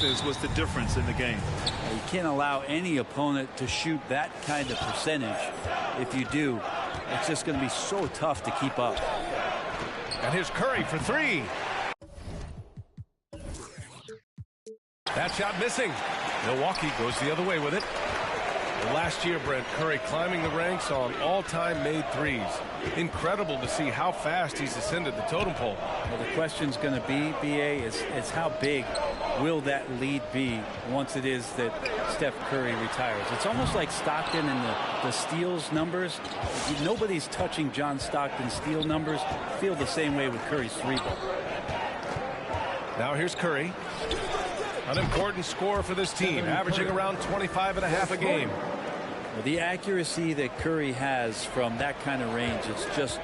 was the difference in the game. You can't allow any opponent to shoot that kind of percentage. If you do, it's just going to be so tough to keep up. And here's Curry for three. That shot missing. Milwaukee goes the other way with it. And last year, Brent, Curry climbing the ranks on all-time made threes. Incredible to see how fast he's ascended the totem pole. Well, the question's going to be, BA, is how big will that lead be once it is that Steph Curry retires? It's almost like Stockton and the steals numbers. Nobody's touching John Stockton's steal numbers. Feel the same way with Curry's three ball. Now here's Curry. An important score for this team, averaging around 25.5 a game. Well, the accuracy that Curry has from that kind of range is just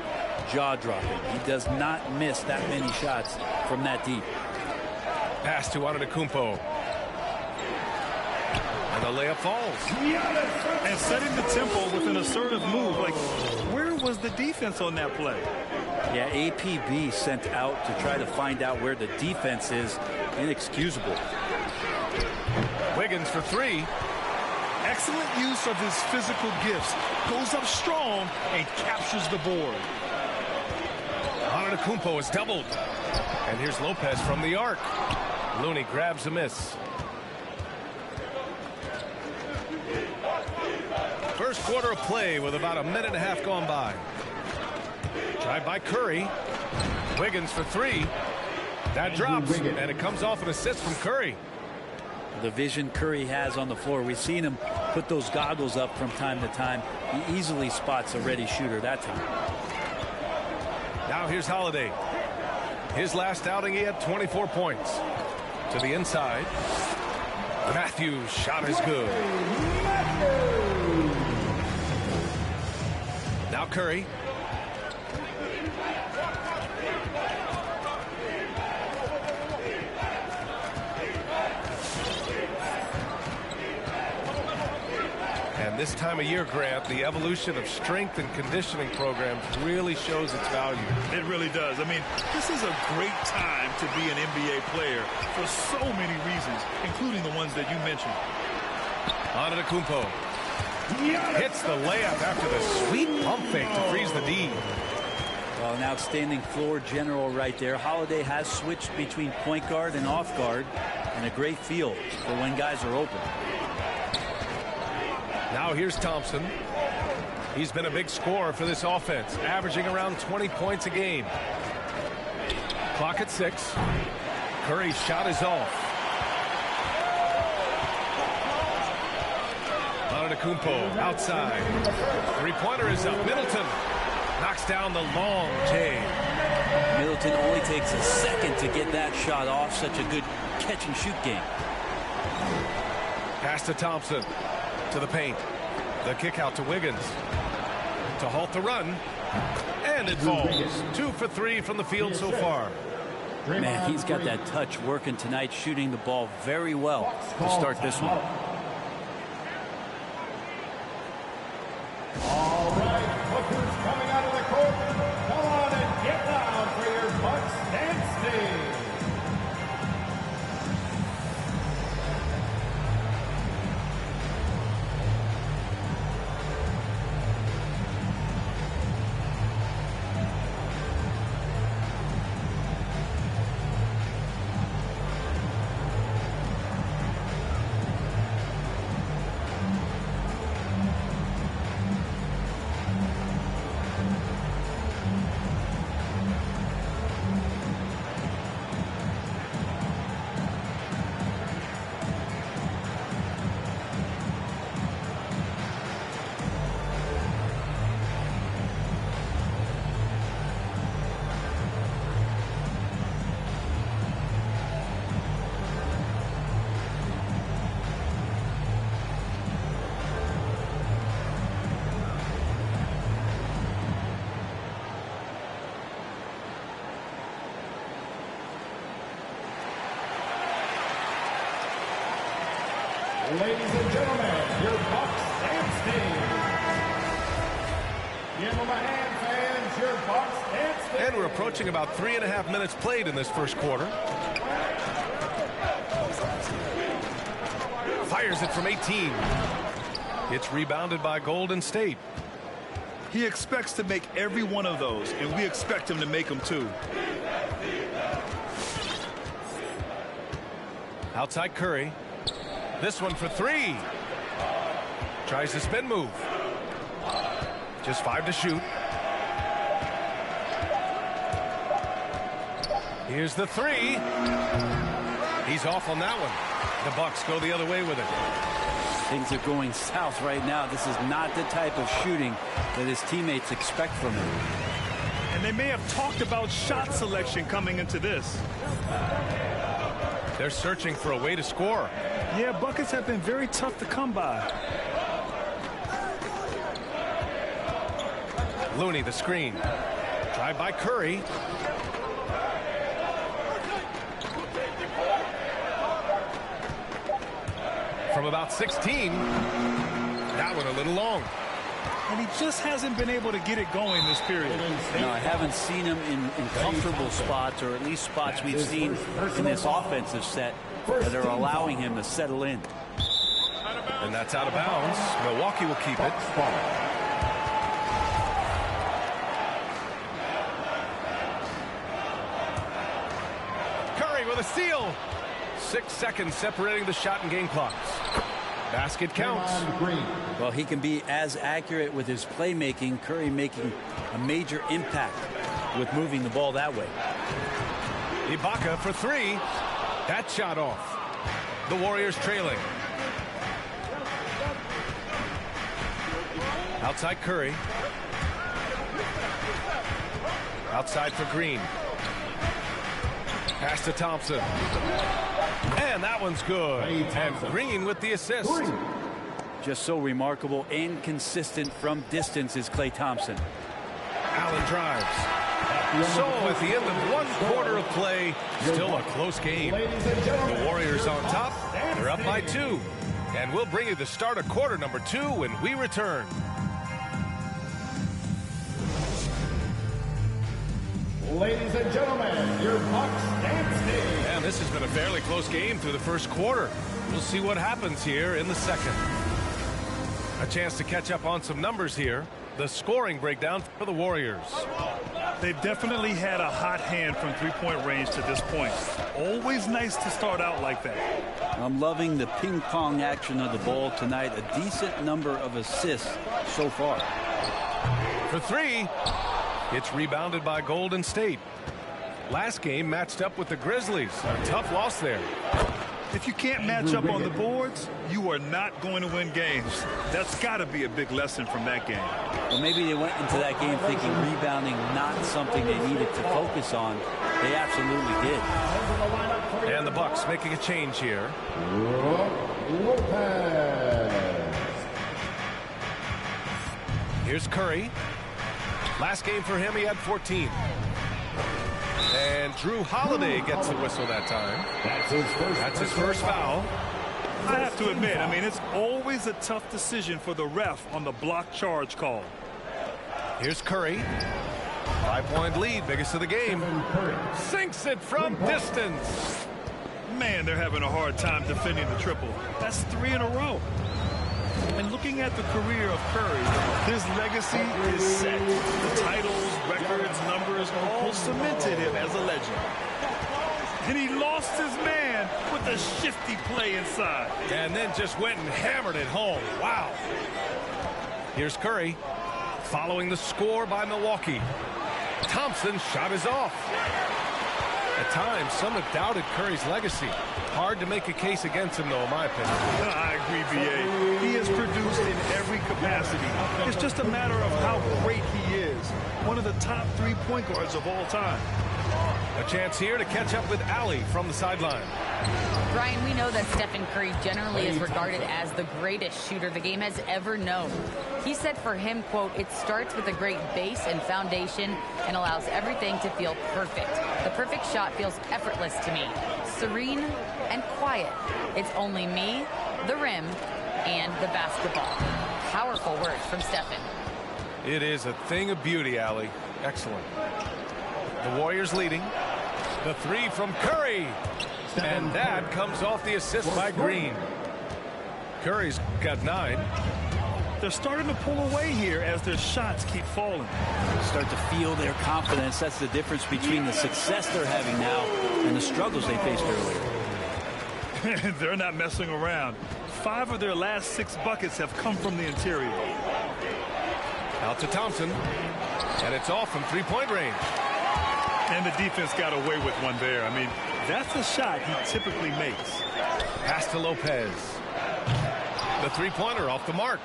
jaw-dropping. He does not miss that many shots from that deep. Pass to Antetokounmpo. And the layup falls. And setting the tempo with an assertive move. Like, where was the defense on that play? Yeah, APB sent out to try to find out where the defense is. Inexcusable. Wiggins for three. Excellent use of his physical gifts. Goes up strong and captures the board. Antetokounmpo is doubled. And here's Lopez from the arc. Looney grabs a miss. First quarter of play with about a minute and a half gone by. Drive by Curry. Wiggins for three. That drops, and it comes off an assist from Curry. The vision Curry has on the floor. We've seen him put those goggles up from time to time. He easily spots a ready shooter that time. Now here's Holiday. His last outing, he had 24 points. To the inside. Matthews' shot is good. Now Curry. And this time of year, Grant, the evolution of strength and conditioning programs really shows its value. It really does. I mean, this is a great time to be an NBA player for so many reasons, including the ones that you mentioned. Antetokounmpo hits the layup after the sweet pump fake to freeze the D. Well, an outstanding floor general right there. Holiday has switched between point guard and off guard, and a great feel for when guys are open. Now here's Thompson. He's been a big scorer for this offense, averaging around 20 points a game. Clock at 6. Curry's shot is off. Antetokounmpo outside. Three-pointer is up. Middleton knocks down the long J. Middleton only takes a second to get that shot off. Such a good catch-and-shoot game. Pass to Thompson. To the paint. The kick out to Wiggins. To halt the run. And it falls. 2 for 3 from the field so far. Man, he's got that touch working tonight, shooting the ball very well to start this one. All right, Booker's coming out of the court. Come on and get down for your Bucks dance team. Ladies and gentlemen, your Bucks dance team. Give them a hand, fans, your Bucks dance team. And we're approaching about 3.5 minutes played in this first quarter. Fires it from 18. It's rebounded by Golden State. He expects to make every one of those, and we expect him to make them too. Outside Curry. This one for three. Tries the spin move. Just 5 to shoot. Here's the three. He's off on that one. The Bucks go the other way with it. Things are going south right now. This is not the type of shooting that his teammates expect from him. And they may have talked about shot selection coming into this. They're searching for a way to score. Yeah, buckets have been very tough to come by. Looney, the screen. Drive by Curry. From about 16. That one a little long. And he just hasn't been able to get it going this period. No, I haven't seen him in comfortable spots, or at least spots we've seen in this offensive set that are allowing him to settle in. And that's out of bounds. Milwaukee will keep it. Curry with a steal. 6 seconds separating the shot and game clocks. Basket counts. Well, he can be as accurate with his playmaking. Curry making a major impact with moving the ball that way. Ibaka for three. That shot off. The Warriors trailing. Outside Curry. Outside for Green. Pass to Thompson. And that one's good. And Green with the assist. Just so remarkable and consistent from distance is Klay Thompson. Allen drives. So at the end of 1 quarter of play, still a close game. The Warriors on top. They're up by 2. And we'll bring you the start of quarter number 2 when we return. Ladies and gentlemen, your Bucks dancing. And this has been a fairly close game through the first quarter. We'll see what happens here in the second. A chance to catch up on some numbers here. The scoring breakdown for the Warriors. They've definitely had a hot hand from three-point range to this point. Always nice to start out like that. I'm loving the ping pong action of the ball tonight. A decent number of assists so far. For three. It's rebounded by Golden State. Last game matched up with the Grizzlies. A tough loss there. If you can't match up on the boards, you are not going to win games. That's got to be a big lesson from that game. Well, maybe they went into that game thinking rebounding not something they needed to focus on. They absolutely did. And the Bucks making a change here. Here's Curry. Last game for him, he had 14. And Drew Holiday gets the whistle that time. That's his first foul. I have to admit, I mean, it's always a tough decision for the ref on the block charge call. Here's Curry. 5-point lead, biggest of the game. Sinks it from distance. Man, they're having a hard time defending the triple. That's 3 in a row. And looking at the career of Curry, his legacy is set. The titles, records, numbers all cemented him as a legend. And he lost his man with a shifty play inside. And then just went and hammered it home. Wow. Here's Curry following the score by Milwaukee. Thompson's shot is off. At times, some have doubted Curry's legacy. Hard to make a case against him, though, in my opinion. I agree, B.A. He has produced in every capacity. It's just a matter of how great he is. One of the top 3 point guards of all time. A chance here to catch up with Allie from the sideline. Brian, we know that Stephen Curry generally is regarded as the greatest shooter the game has ever known. He said for him, quote, "It starts with a great base and foundation and allows everything to feel perfect. The perfect shot feels effortless to me, serene and quiet. It's only me, the rim, and the basketball." Powerful words from Stephen. It is a thing of beauty, Allie. Excellent. The Warriors leading. The three from Curry. And that comes off the assist by Green. Curry's got 9. They're starting to pull away here as their shots keep falling. Start to feel their confidence. That's the difference between the success they're having now and the struggles they faced earlier. They're not messing around. 5 of their last 6 buckets have come from the interior. Out to Thompson. And it's off from three-point range. And the defense got away with one there. I mean, that's a shot he typically makes. Pass to Lopez. The three-pointer off the mark.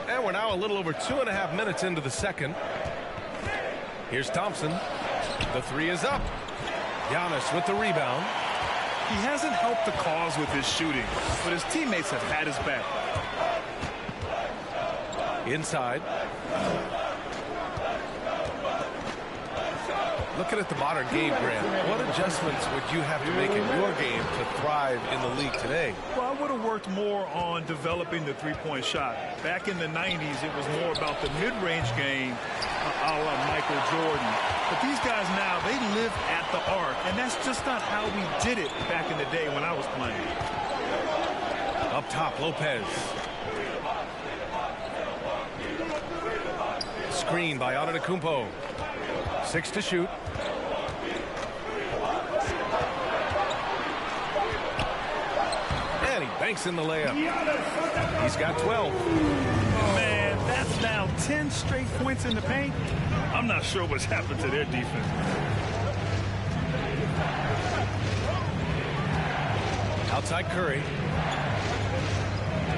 And we're now a little over 2.5 minutes into the second. Here's Thompson. The 3 is up. Giannis with the rebound. He hasn't helped the cause with his shooting, but his teammates have had his back. Inside. Looking at the modern game, Grant, what adjustments would you have to make in your game to thrive in the league today? Well, I would have worked more on developing the three-point shot. Back in the 90s, it was more about the mid-range game, a la Michael Jordan. But these guys now, they live at the arc, and that's just not how we did it back in the day when I was playing. Up top, Lopez. Screen by Antetokounmpo. 6 to shoot. And he banks in the layup. He's got 12. Man, that's now 10 straight points in the paint. I'm not sure what's happened to their defense. Outside Curry.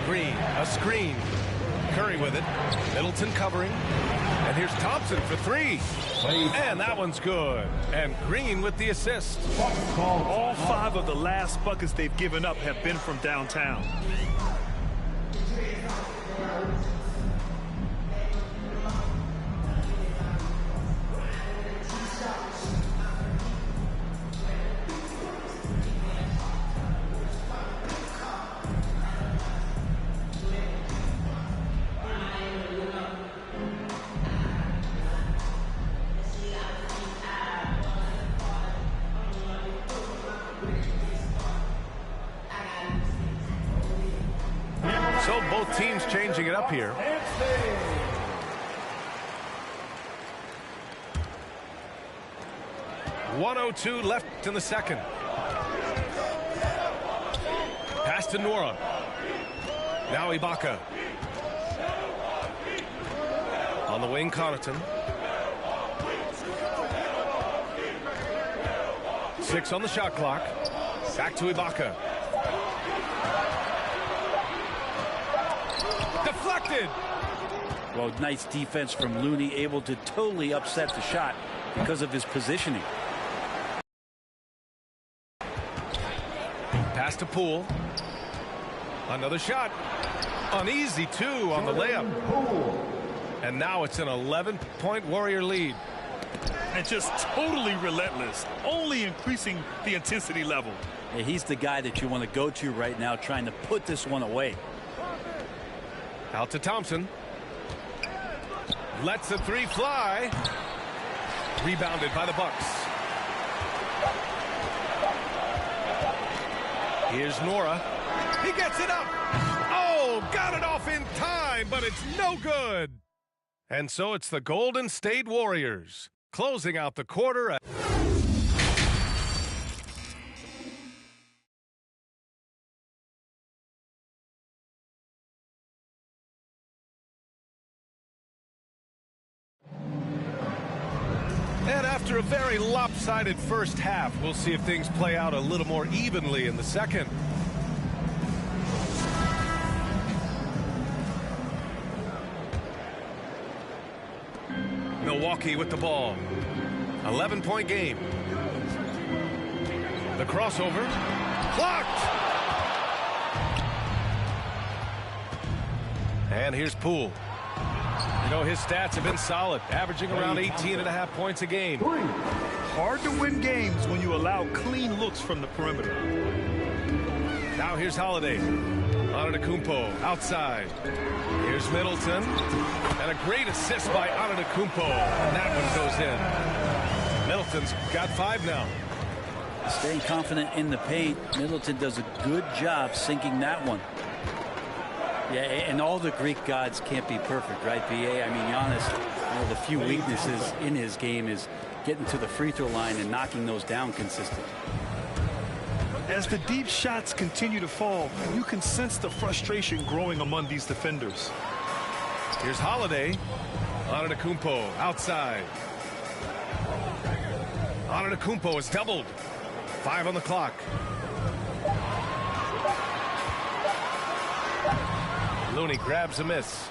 Green, a screen. Curry with it. Middleton covering. And here's Thompson for 3. And that one's good. And Green with the assist. All 5 of the last buckets they've given up have been from downtown. So both teams changing it up here. 1:02 left in the second. Pass to Nora. Now Ibaka. On the wing, Connaughton. 6 on the shot clock. Back to Ibaka. Deflected. Well, nice defense from Looney, able to totally upset the shot because of his positioning. Pass to Poole. Another shot. Uneasy, too, on the layup. And now it's an 11-point Warrior lead. And just totally relentless, only increasing the intensity level. Yeah, he's the guy that you want to go to right now, trying to put this one away. Out to Thompson. Lets the 3 fly. Rebounded by the Bucks. Here's Nora. He gets it up. Oh, got it off in time, but it's no good. And so it's the Golden State Warriors closing out the quarter. And after a very lopsided first half, we'll see if things play out a little more evenly in the second. Milwaukee with the ball. 11-point game. The crossover. Blocked! And here's Poole. You know, his stats have been solid, averaging around 18.5 points a game. Hard to win games when you allow clean looks from the perimeter. Now here's Holiday. Antetokounmpo outside. Here's Middleton. And a great assist by Antetokounmpo. And that one goes in. Middleton's got 5 now. Staying confident in the paint. Middleton does a good job sinking that one. Yeah, and all the Greek gods can't be perfect, right, BA? I mean, Giannis, one of the few weaknesses in his game is getting to the free throw line and knocking those down consistently. As the deep shots continue to fall, you can sense the frustration growing among these defenders. Here's Holiday. Antetokounmpo outside. Antetokounmpo is doubled. 5 on the clock. Looney grabs a miss.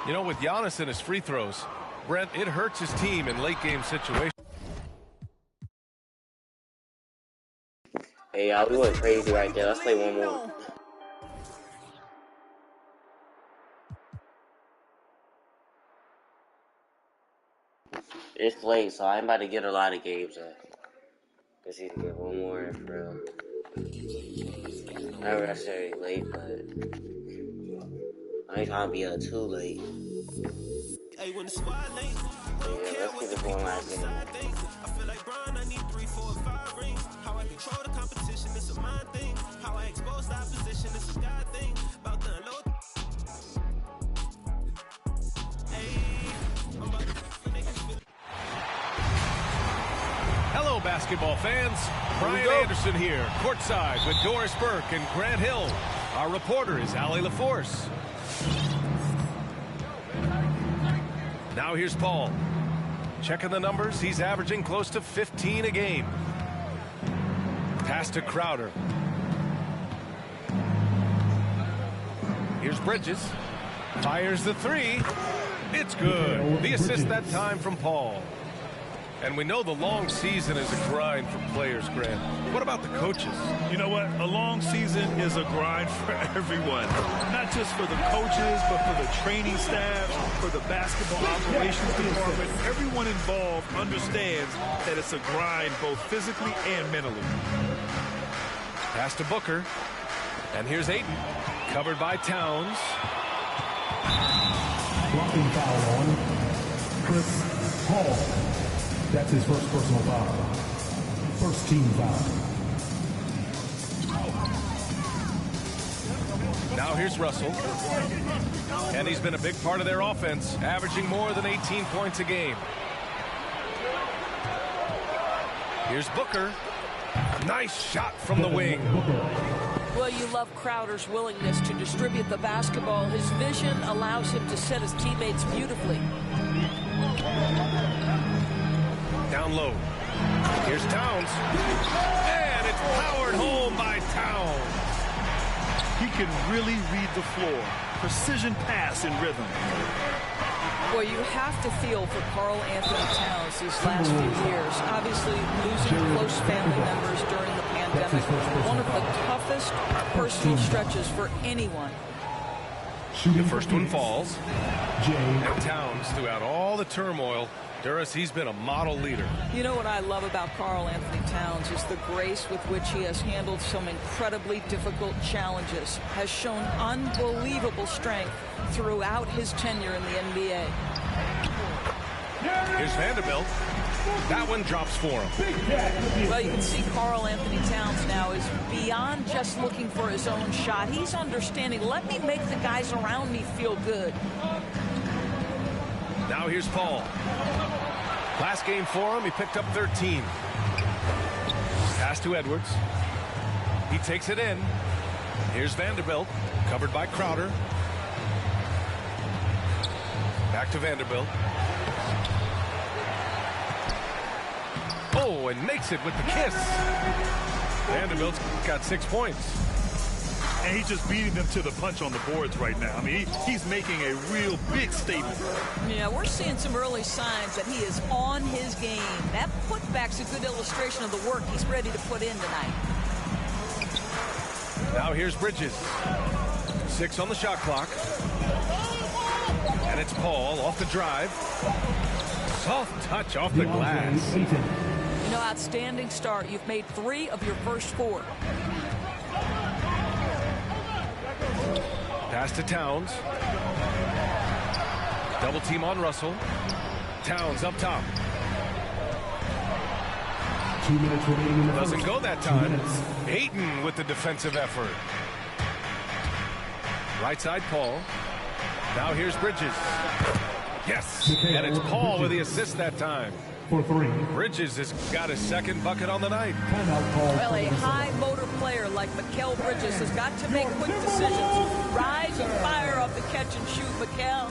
You know, with Giannis and his free throws, Brent, it hurts his team in late game situations. Hey, y'all, we went crazy right there. Let's play one more. It's late, so I'm about to get a lot of games up. Just need to get one more for real. Not necessarily late, but I ain't trying to be too late. Yeah, let's get this one last game. I feel like Brian, I need 3, 4, 5 rings. How I control the competition, it's a mind thing. How I expose the opposition, it's a God thing. About the unload. Hello, basketball fans. Brian Anderson here, courtside with Doris Burke and Grant Hill. Our reporter is Allie LaForce. Now here's Paul. Checking the numbers, he's averaging close to 15 a game. Pass to Crowder. Here's Bridges. Fires the 3. It's good. The assist that time from Paul. And we know the long season is a grind for players, Grant. What about the coaches? You know what? A long season is a grind for everyone. Not just for the coaches, but for the training staff, for the basketball operations department. Everyone involved understands that it's a grind both physically and mentally. Pass to Booker. And here's Ayton. Covered by Towns. Blocking foul on Chris Paul. That's his first personal foul. First team foul. Now here's Russell. And he's been a big part of their offense, averaging more than 18 points a game. Here's Booker. Nice shot from the wing. Well, you love Crowder's willingness to distribute the basketball. His vision allows him to set his teammates beautifully. Down low. Here's Towns. And it's powered home by Towns. He can really read the floor. Precision pass in rhythm. Well, you have to feel for Karl Anthony Towns these last few years. Obviously, losing close family members during the pandemic, one of the toughest personal stretches for anyone. The first one falls. And Towns, throughout all the turmoil, Duras, he's been a model leader. You know what I love about Karl Anthony Towns is the grace with which he has handled some incredibly difficult challenges, has shown unbelievable strength throughout his tenure in the NBA. Here's Vanderbilt. That one drops for him. Well, you can see Karl Anthony Towns now is beyond just looking for his own shot. He's understanding, let me make the guys around me feel good. Now here's Paul. Last game for him, he picked up 13. Pass to Edwards. He takes it in. Here's Vanderbilt, covered by Crowder. Back to Vanderbilt. Oh, and makes it with the kiss. Vanderbilt's got 6 points. And he's just beating them to the punch on the boards right now. I mean, he's making a real big statement. Yeah, we're seeing some early signs that he is on his game. That putback's a good illustration of the work he's ready to put in tonight. Now here's Bridges. 6 on the shot clock. And it's Paul off the drive. Soft touch off the glass. You know, outstanding start. You've made 3 of your first 4. Pass to Towns. Double team on Russell. Towns up top. 2 minutes remaining in the Doesn't first. go that 2 time. minutes. Ayton with the defensive effort. Right side, Paul. Now here's Bridges. Yes, and it's Paul with the assist that time. For 3. Bridges has got his second bucket on the night. Timeout call. Well, a high motor player like Mikal Bridges has got to make quick decisions. Rise and fire off the catch and shoot, Mikal.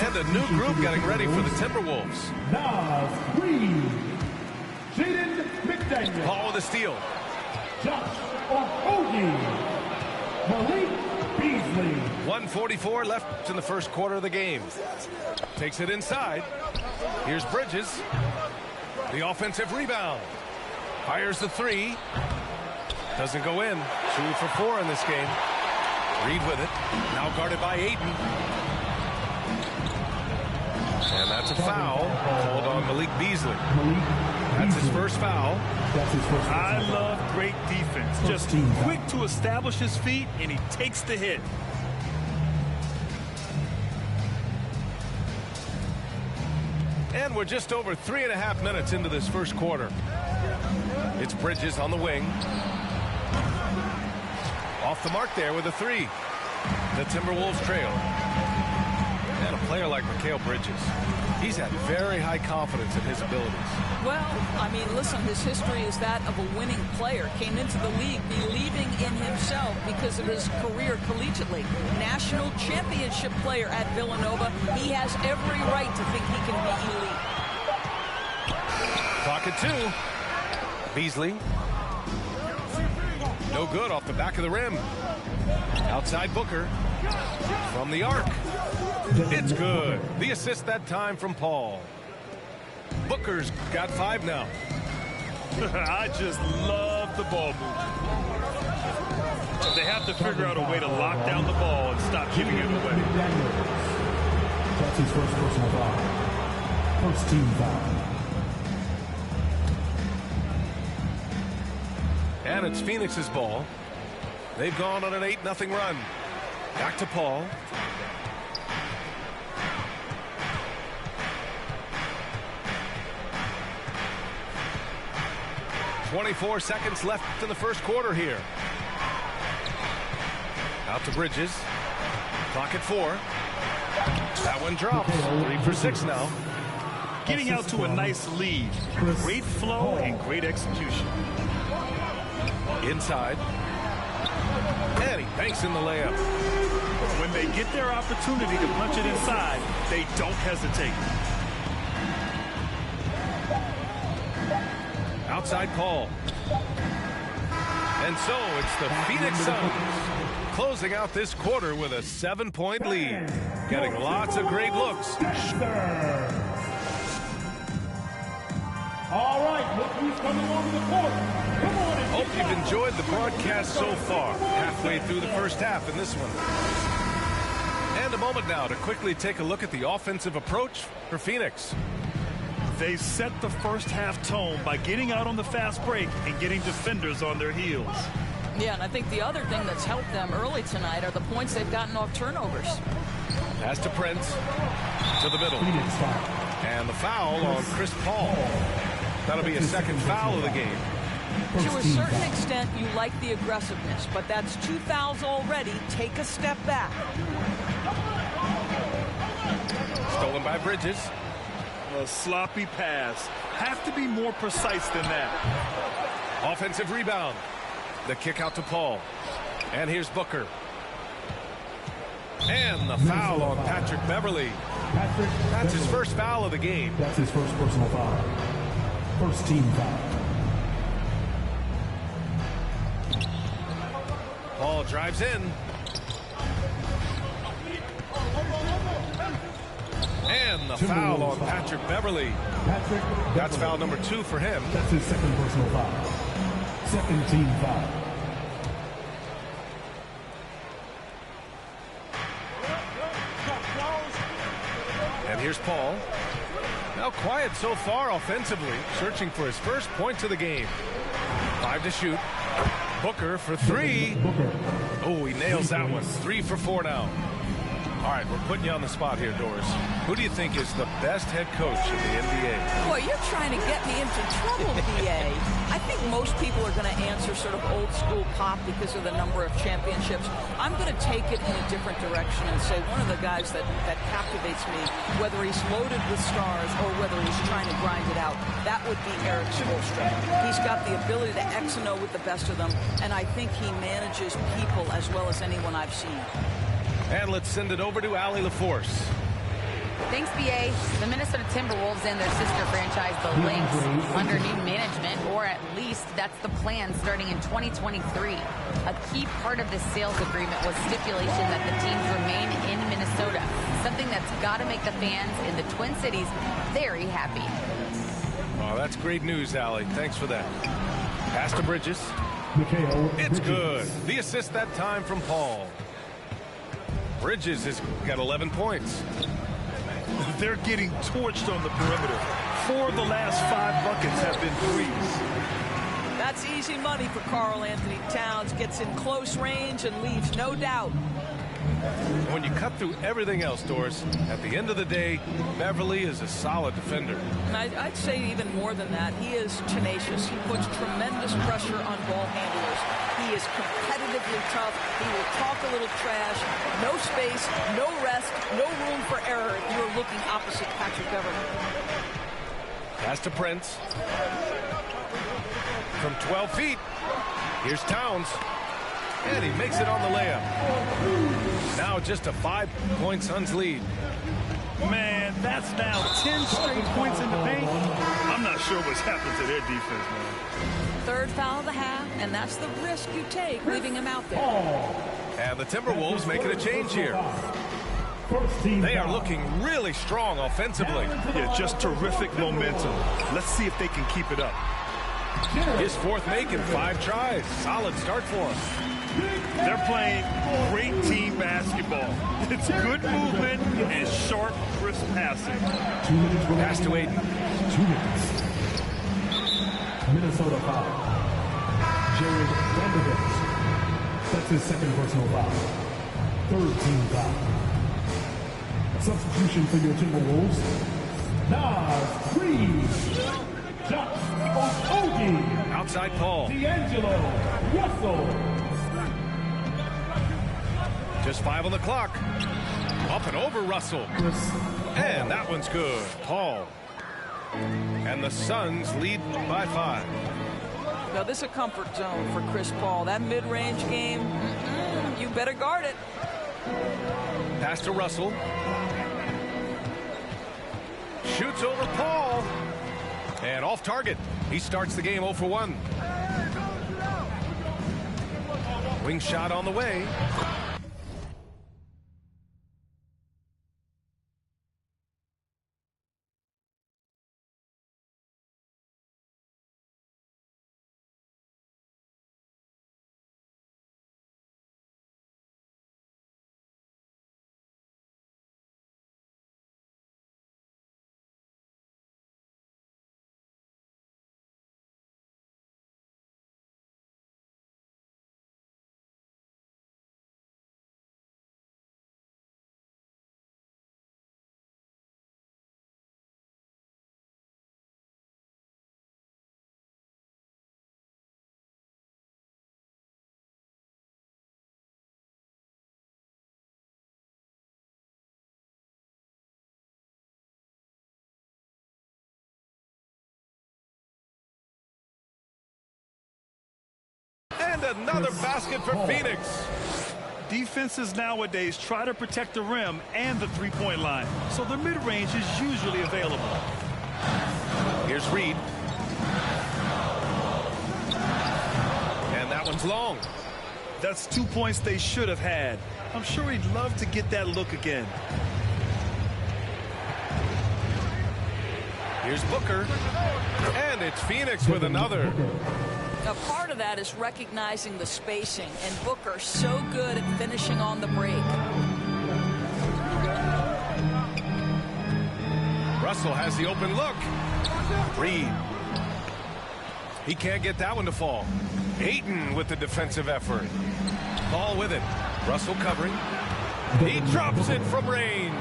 And a new group getting ready for the Timberwolves. Nas Green, Jaden McDaniel, Paul with a steal. Josh Okogie, Malik Beasley. 1:44 left in the first quarter of the game. Takes it inside. Here's Bridges. The offensive rebound. Fires the three. Doesn't go in. 2 for 4 in this game. Reed with it. Now guarded by Ayton. And that's a foul called on Malik Beasley. That's his first foul. That's his first foul. I love great defense. Just quick to establish his feet, and he takes the hit. And we're just over 3.5 minutes into this first quarter. It's Bridges on the wing. Off the mark there with a three. The Timberwolves trail. And a player like Mikal Bridges, he's had very high confidence in his abilities. Well, I mean, listen, his history is that of a winning player. Came into the league believing in himself because of his career collegiately. National championship player at Villanova. He has every right to think he can be elite. Clock at 2. Beasley. No good off the back of the rim. Outside Booker. From the arc. It's good. The assist that time from Paul. Booker's got 5 now. I just love the ball movement. They have to figure out a way to lock down the ball and stop giving it away. That's his first personal foul. First team foul. And it's Phoenix's ball. They've gone on an 8-0 run. Back to Paul. .24 seconds left in the first quarter here. Out to Bridges. Clock at 4. That one drops. 3 for 6 now. Getting out to a nice lead. Great flow and great execution. Inside. And he banks in the layup. When they get their opportunity to punch it inside, they don't hesitate. Outside Paul. And so it's the Phoenix Suns closing out this quarter with a 7-point lead. Getting lots of great looks. All right, look who's coming onto the court. Come on. Hope you've enjoyed the broadcast so far. Halfway through the first half in this one. And a moment now to quickly take a look at the offensive approach for Phoenix. They set the first half tone by getting out on the fast break and getting defenders on their heels. Yeah, and I think the other thing that's helped them early tonight are the points they've gotten off turnovers. Pass to Prince. To the middle. And the foul on Chris Paul. That'll be a second foul of the game. To a certain extent, you like the aggressiveness, but that's 2 fouls already. Take a step back. Stolen by Bridges. A sloppy pass. Have to be more precise than that. Offensive rebound. The kick out to Paul. And here's Booker. And the foul on Patrick Beverley. That's his first foul of the game. That's his first personal foul. First team foul. Ball drives in. And the foul on Patrick Beverly. That's foul number 2 for him. That's his second personal foul. Second team foul. And here's Paul. Now quiet so far offensively, searching for his first points of the game. 5 to shoot. Booker for 3. Oh, he nails that one. 3 for 4 now. All right, we're putting you on the spot here, Doris. Who do you think is the best head coach in the NBA? Boy, you're trying to get me into trouble, BA. I think most people are going to answer sort of old school Pop because of the number of championships. I'm going to take it in a different direction and say one of the guys that captivates me, whether he's loaded with stars or whether he's trying to grind it out, that would be Eric Spoelstra. He's got the ability to X and O with the best of them, and I think he manages people as well as anyone I've seen. And let's send it over to Allie LaForce. Thanks, BA. The Minnesota Timberwolves and their sister franchise, the Lynx, under new management, or at least that's the plan starting in 2023. A key part of this sales agreement was stipulation that the teams remain in Minnesota, something that's got to make the fans in the Twin Cities very happy. Oh, that's great news, Allie. Thanks for that. Pass to Bridges. It's good. The assist that time from Paul. Bridges has got 11 points. They're getting torched on the perimeter. 4 of the last 5 buckets have been threes. That's easy money for Karl Anthony Towns. Gets in close range and leaves no doubt. When you cut through everything else, Doris, at the end of the day, Beverly is a solid defender. And I'd say even more than that. He is tenacious. He puts tremendous pressure on ball handlers. He is competitively tough. He will talk a little trash. No space, no rest, no room for error if you're looking opposite Patrick Beverly. Pass to Prince. From 12 feet, here's Towns. And he makes it on the layup. Now just a 5-point Suns lead. Man, that's now 10 straight points in the paint. I'm not sure what's happened to their defense, man. Third foul of the half, and that's the risk you take, leaving him out there. And the Timberwolves making a change here. They are looking really strong offensively. Yeah, just terrific momentum. Let's see if they can keep it up. His 4th make in 5 tries. Solid start for him. They're playing great team basketball. It's good movement and sharp, crisp passing. Pass to Aiden. 2 minutes. Minnesota foul. Jared Vanderbilt. That's his second personal foul. Third team foul. Substitution for your Timberwolves. Nas Reed. Josh Okogie. Outside Paul. D'Angelo Russell. Just 5 on the clock. Up and over Russell. And that one's good. Paul. And the Suns lead by 5. Now, this is a comfort zone for Chris Paul. That mid-range game, you better guard it. Pass to Russell. Shoots over Paul. And off target. He starts the game 0 for 1. Wing shot on the way. And another basket for Phoenix. Defenses nowadays try to protect the rim and the three-point line, so the mid-range is usually available. Here's Reed. one's long. That's 2 points they should have had. I'm sure he'd love to get that look again. Here's Booker. And it's Phoenix with another. A part of that is recognizing the spacing, and Booker so good at finishing on the break. Russell has the open look. Reed. He can't get that one to fall. Ayton with the defensive effort. Ball with it. Russell covering. He drops it from range.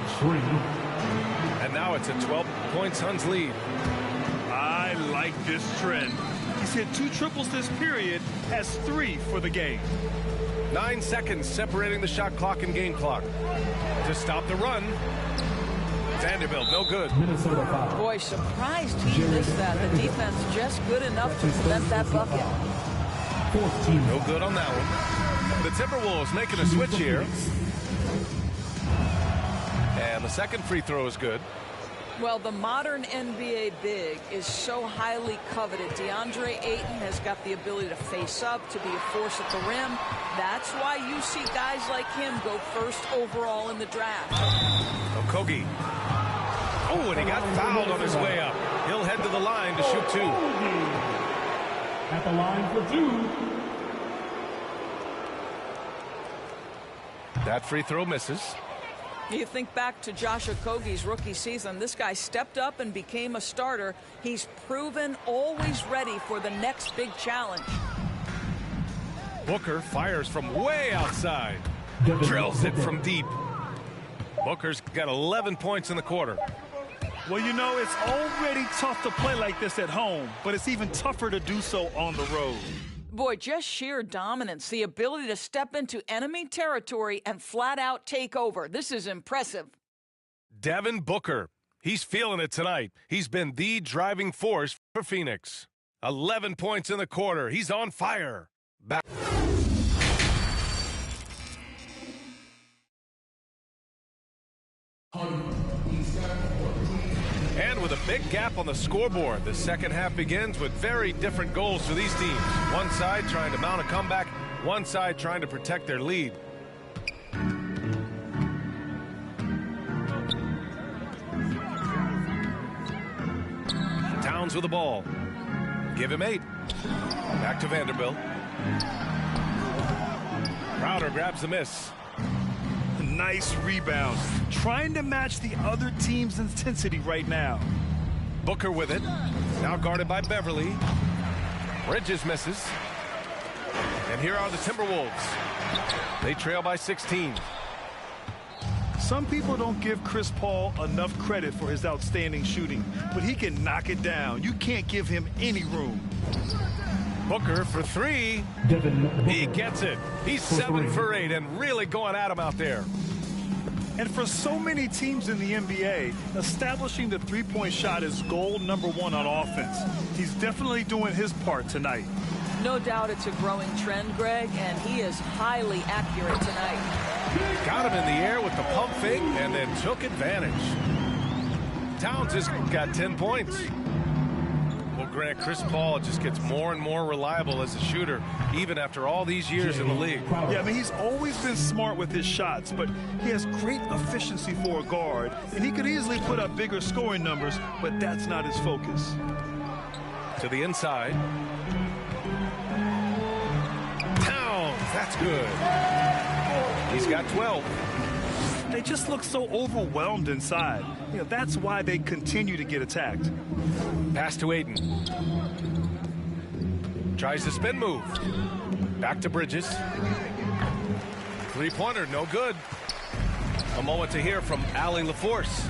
And now it's a 12-point Suns lead. I like this trend. He's hit 2 triples this period, has 3 for the game. 9 seconds separating the shot clock and game clock. To stop the run. Vanderbilt, no good. Boy, surprised he missed that. The defense just good enough to prevent that bucket. No good on that one. The Timberwolves making a switch here. And the second free throw is good. Well, the modern NBA big is so highly coveted. DeAndre Ayton has got the ability to face up, to be a force at the rim. That's why you see guys like him go first overall in the draft. Okogie. Oh, and he got fouled on his way up. He'll head to the line to shoot 2. At the line for 2. That free throw misses. You think back to Josh Okogie's rookie season. This guy stepped up and became a starter. He's proven always ready for the next big challenge. Booker fires from way outside. Drills it from deep. Booker's got 11 points in the quarter. Well, you know, it's already tough to play like this at home, but it's even tougher to do so on the road. Boy, just sheer dominance, the ability to step into enemy territory and flat out take over. This is impressive. Devin Booker. He's feeling it tonight. He's been the driving force for Phoenix. 11 points in the quarter. He's on fire. Back. And with a big gap on the scoreboard, the second half begins with very different goals for these teams. One side trying to mount a comeback, one side trying to protect their lead. Towns with the ball. Give him 8. Back to Vanderbilt. Crowder grabs the miss. Nice rebound. Trying to match the other team's intensity right now. Booker with it. Now guarded by Beverly. Bridges misses. And here are the Timberwolves. They trail by 16. Some people don't give Chris Paul enough credit for his outstanding shooting, but he can knock it down. You can't give him any room. Booker for 3. He gets it. He's 7 for 8 and really going at him out there. And for so many teams in the NBA, establishing the three-point shot is goal number 1 on offense. He's definitely doing his part tonight. No doubt it's a growing trend, Greg, and he is highly accurate tonight. Got him in the air with the pump fake and then took advantage. Towns has got 10 points. Well, Grant, Chris Paul just gets more and more reliable as a shooter, even after all these years in the league. Yeah, I mean, he's always been smart with his shots, but he has great efficiency for a guard, and he could easily put up bigger scoring numbers, but that's not his focus. To the inside. Towns, that's good. He's got 12. They just look so overwhelmed inside. You know, that's why they continue to get attacked. Pass to Ayton. Tries the spin move. Back to Bridges. Three-pointer, no good. A moment to hear from Allie LaForce.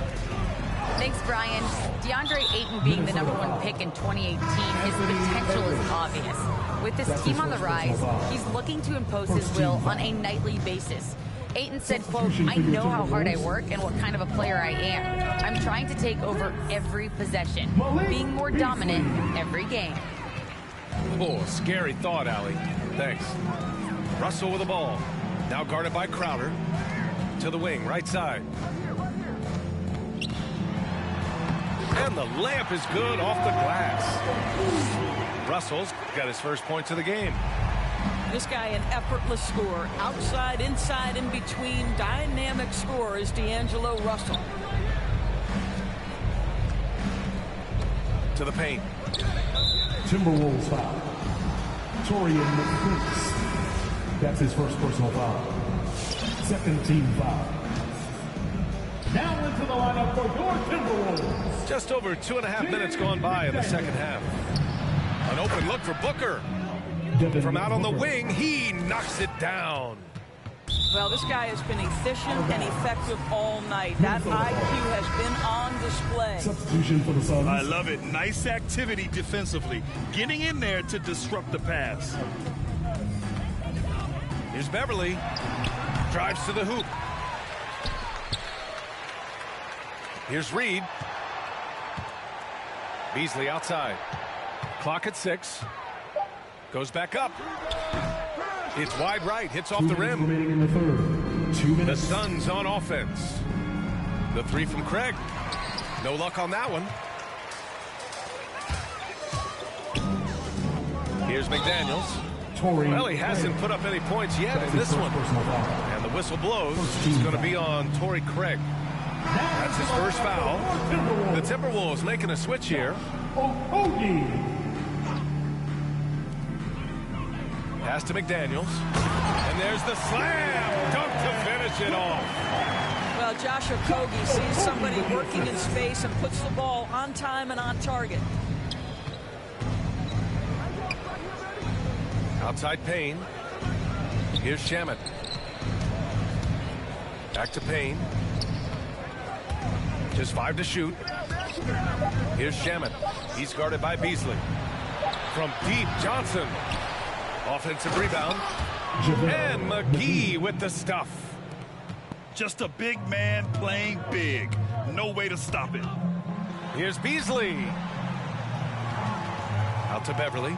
Thanks, Brian. DeAndre Ayton being the #1 pick in 2018, his potential is obvious. With his team on the rise, he's looking to impose his will on a nightly basis. Ayton said, quote, "I know how hard I work and what kind of a player I am. I'm trying to take over every possession, being more dominant every game." Oh, scary thought, Allie. Thanks. Russell with the ball. Now guarded by Crowder. To the wing, right side. And the layup is good off the glass. Russell's got his first points of the game. This guy, an effortless scorer. Outside, inside, in between. Dynamic scorer is D'Angelo Russell. To the paint. Timberwolves foul. Torian McPrince. That's his first personal foul. Second team foul. Now into the lineup for your Timberwolves. Just over 2.5 minutes gone by in the second half. An open look for Booker. From out on the wing, he knocks it down. Well, this guy has been efficient and effective all night. That IQ has been on display. Substitution for the Suns. I love it. Nice activity defensively. Getting in there to disrupt the pass. Here's Beverly. Drives to the hoop. Here's Reed. Beasley outside. Clock at 6. Goes back up. It's wide right. Hits off the rim. Remaining in the third. 2 The minutes. Suns on offense. The three from Craig. No luck on that one. Here's McDaniels. Torian Well, he hasn't put up any points yet in this one. And the whistle blows. It's going to be on Torrey Craig. That's his first foul. The Timberwolves making a switch here. Pass to McDaniels. And there's the slam. Dunk to finish it off. Well, Josh Okogie sees somebody working in space and puts the ball on time and on target. Outside Payne. Here's Shamet. Back to Payne. Just 5 to shoot. Here's Shamet. He's guarded by Beasley. From deep, Johnson. Offensive rebound. And McGee with the stuff. Just a big man playing big. No way to stop it. Here's Beasley. Out to Beverly.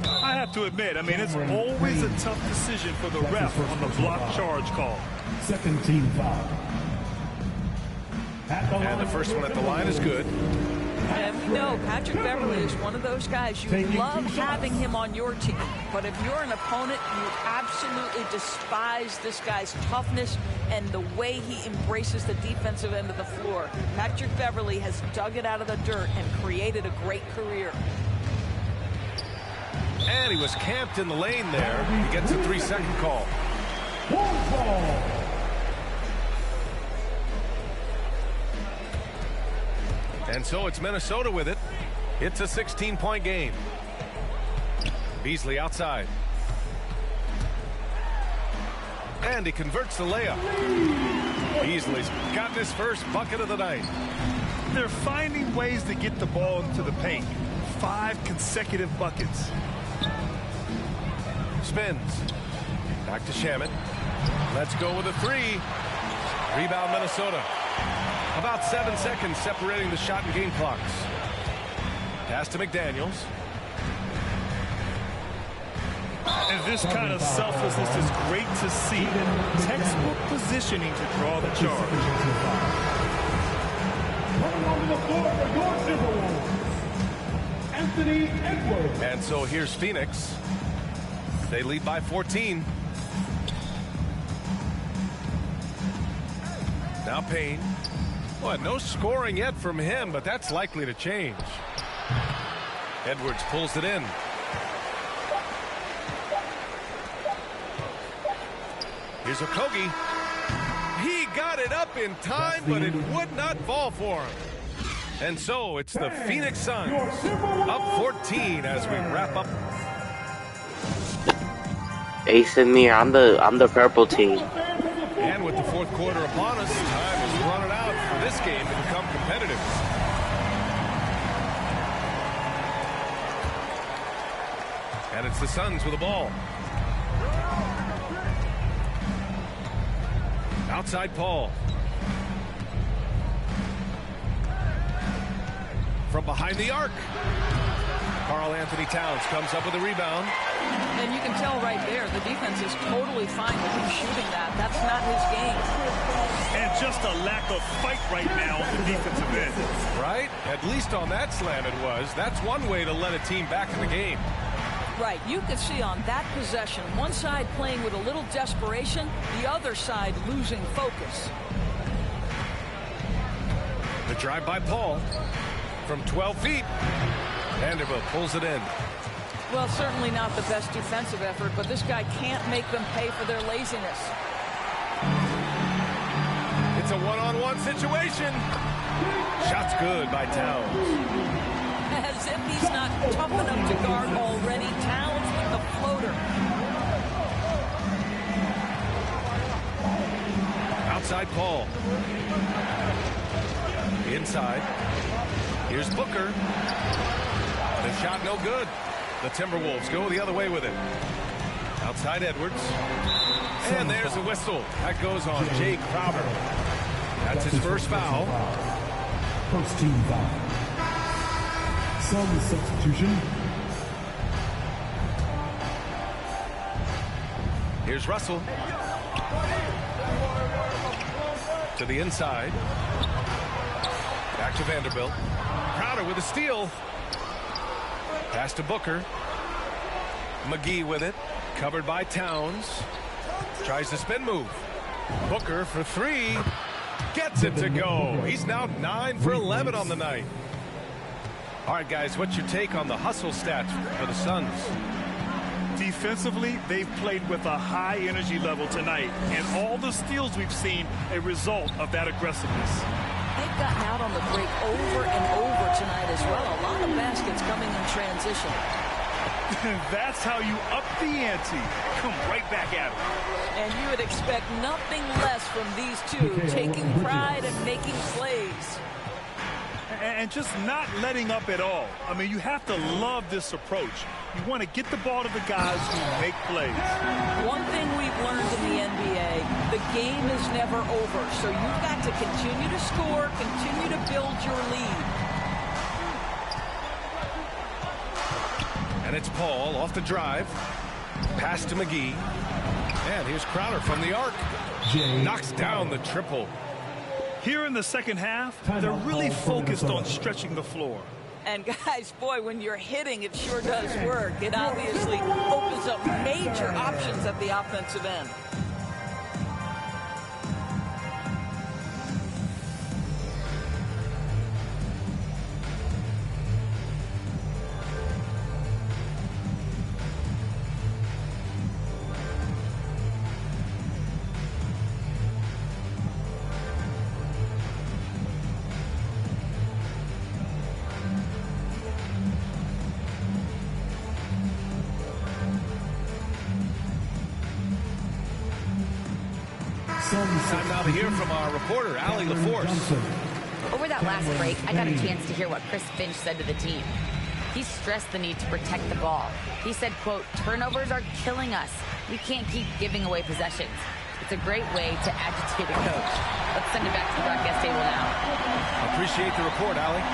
I have to admit, I mean, it's always a tough decision for the ref on the block charge call. Second team foul. And the first one at the line is good. And we know Patrick Beverly is one of those guys. You love having him on your team. But if you're an opponent, you absolutely despise this guy's toughness and the way he embraces the defensive end of the floor. Patrick Beverly has dug it out of the dirt and created a great career. And he was camped in the lane there. He gets a 3-second call. And so it's Minnesota with it. It's a 16-point game. Beasley outside. And he converts the layup. Beasley's gotten his first bucket of the night. They're finding ways to get the ball into the paint. 5 consecutive buckets. Spins. Back to Shamet. Let's go with a 3. Rebound Minnesota. About 7 seconds separating the shot and game clocks. Pass to McDaniels. And this kind of selflessness is great to see. Textbook positioning to draw the charge. Running onto the floor for your Timberwolves, Anthony Edwards. And so here's Phoenix. They lead by 14. Now Payne. Well, no scoring yet from him, but that's likely to change. Edwards pulls it in. Here's Okogie. He got it up in time, but it would not fall for him. And so it's the Phoenix Suns up 14 as we wrap up. Ace and me, I'm the purple team. And with the fourth quarter upon us, time is running out for this game to become competitive. And it's the Suns with the ball. Outside Paul. From behind the arc. Karl Anthony Towns comes up with a rebound. And you can tell right there, the defense is totally fine with him shooting that. That's not his game. And just a lack of fight right now on the defensive end. Right? At least on that slam it was. That's one way to let a team back in the game. Right. You could see on that possession, one side playing with a little desperation, the other side losing focus. The drive by Paul from 12 feet. Vanderbilt pulls it in. Well, certainly not the best defensive effort, but this guy can't make them pay for their laziness. It's a one-on-one situation. Shot's good by Towns. As if he's not tough enough to guard already. Towns with the floater. Outside Paul. Inside. Here's Booker. The shot no good. The Timberwolves go the other way with it. Outside Edwards. And there's a whistle. That goes on Jay Crowder. That's his first foul. First team foul. Some substitution. Here's Russell. To the inside. Back to Vanderbilt. Crowder with a steal. Pass to Booker. McGee with it. Covered by Towns. Tries the spin move. Booker for three. Gets it to go. He's now 9 for 11 on the night. All right, guys, what's your take on the hustle stats for the Suns? Defensively, they've played with a high energy level tonight, and all the steals we've seen a result of that aggressiveness. They've gotten out on the break over and over tonight as well. A lot of baskets coming in transition. That's how you up the ante. Come right back at them. And you would expect nothing less from these two, taking pride and making plays. And just not letting up at all. I mean, you have to love this approach. You want to get the ball to the guys who make plays. One thing we've learned in the NBA, the game is never over. So you've got to continue to score, continue to build your lead. And it's Paul off the drive. Pass to McGee. And here's Crowder from the arc. Knocks down the triple. Here in the second half, they're really focused on stretching the floor. And guys, boy, when you're hitting, it sure does work. It obviously opens up major options at the offensive end. Time now to hear from our reporter, Allie LaForce. Over that last break, I got a chance to hear what Chris Finch said to the team. He stressed the need to protect the ball. He said, quote, turnovers are killing us. We can't keep giving away possessions. It's a great way to agitate a coach. Let's send it back to the broadcast table now. Appreciate the report, Allie.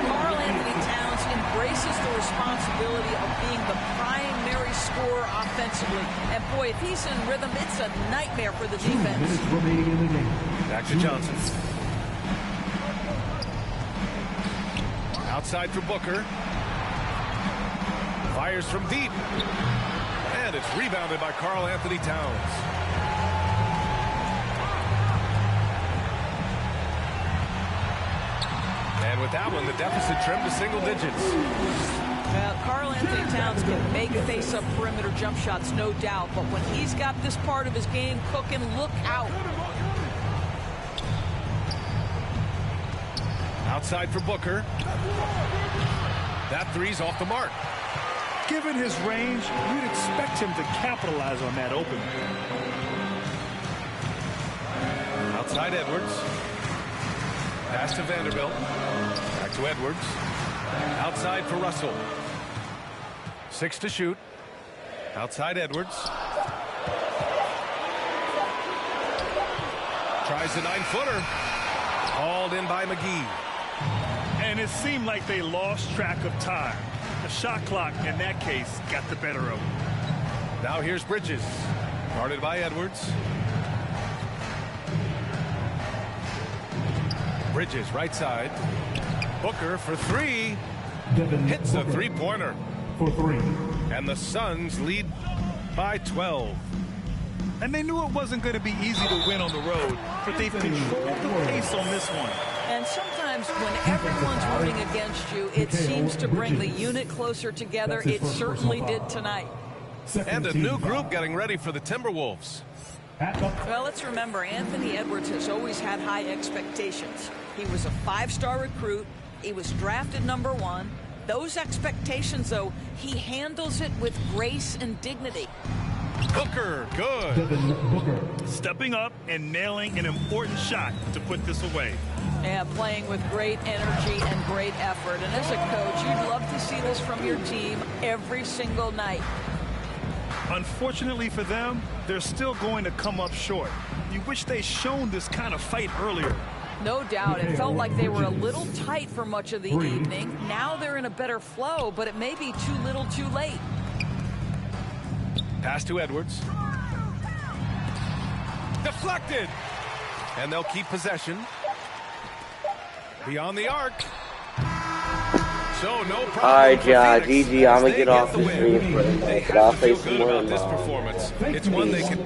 Karl Anthony Towns embraces the responsibility of being the primary scorer offensively. And boy, if he's in rhythm, it's a nightmare for the defense. Back to Johnson. Outside for Booker. Fires from deep. And it's rebounded by Karl Anthony Towns. And with that one, the deficit trimmed to single digits. Karl Anthony Towns can make face-up perimeter jump shots, no doubt. But when he's got this part of his game cooking, look out. Outside for Booker. That three's off the mark. Given his range, you'd expect him to capitalize on that opening. Outside Edwards. Pass to Vanderbilt. Back to Edwards. Outside for Russell. 6 to shoot. Outside Edwards. Tries the 9-footer. Hauled in by McGee. And it seemed like they lost track of time. The shot clock, in that case, got the better of them. Now here's Bridges. Guarded by Edwards. Bridges, right side. Booker for three. Hits a three-pointer. for 3. And the Suns lead by 12. And they knew it wasn't going to be easy to win on the road, but they've controlled the pace on this one. And sometimes when everyone's rooting against you, it seems to bring the unit closer together. It certainly did tonight. And a new group getting ready for the Timberwolves. Well, let's remember, Anthony Edwards has always had high expectations. He was a 5-star recruit. He was drafted #1. Those expectations, though, he handles it with grace and dignity. Booker, good. Devin Booker. Stepping up and nailing an important shot to put this away. Yeah, playing with great energy and great effort. And as a coach, you'd love to see this from your team every single night. Unfortunately for them, they're still going to come up short. You wish they'd shown this kind of fight earlier. No doubt. It felt like they were a little tight for much of the evening. Now they're in a better flow, but it may be too little too late. Pass to Edwards. Deflected. And they'll keep possession. Beyond the arc. So no problem. All right, yeah, GG. I'm gonna get off the stream for the night, but I'll play some more about this performance. It's one they can